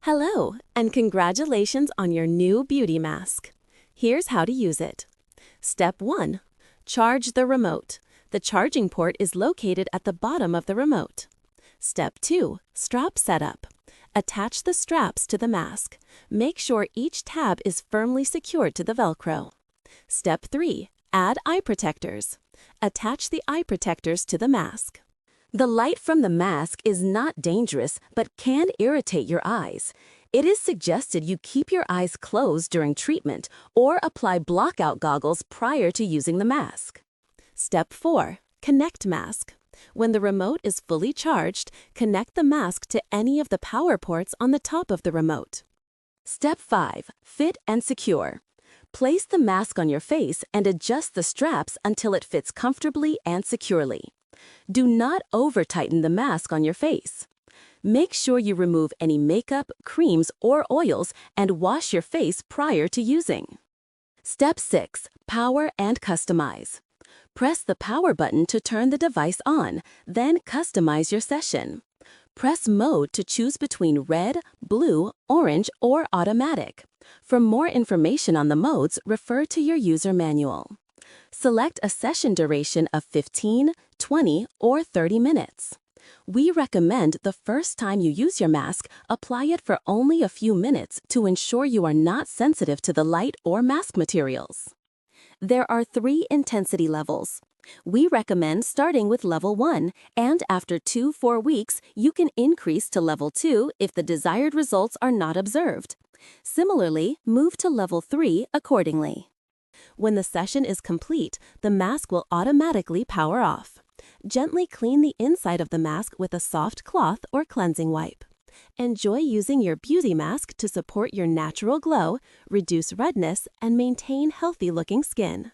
Hello, and congratulations on your new beauty mask. Here's how to use it. Step 1. Charge the remote. The charging port is located at the bottom of the remote. Step 2. Strap setup. Attach the straps to the mask. Make sure each tab is firmly secured to the Velcro. Step 3. Add eye protectors. Attach the eye protectors to the mask. The light from the mask is not dangerous but can irritate your eyes. It is suggested you keep your eyes closed during treatment or apply blockout goggles prior to using the mask. Step 4. Connect mask. When the remote is fully charged, connect the mask to any of the power ports on the top of the remote. Step 5. Fit and secure. Place the mask on your face and adjust the straps until it fits comfortably and securely. Do not over-tighten the mask on your face. Make sure you remove any makeup, creams, or oils and wash your face prior to using. Step 6. Power and customize. Press the power button to turn the device on, then customize your session. Press mode to choose between red, blue, orange, or automatic. For more information on the modes, refer to your user manual. Select a session duration of 15, 20, or 30 minutes. We recommend the first time you use your mask, apply it for only a few minutes to ensure you are not sensitive to the light or mask materials. There are 3 intensity levels. We recommend starting with level 1, and after 2-4 weeks, you can increase to level 2 if the desired results are not observed. Similarly, move to level 3 accordingly. When the session is complete, the mask will automatically power off. Gently clean the inside of the mask with a soft cloth or cleansing wipe. Enjoy using your beauty mask to support your natural glow, reduce redness, and maintain healthy-looking skin.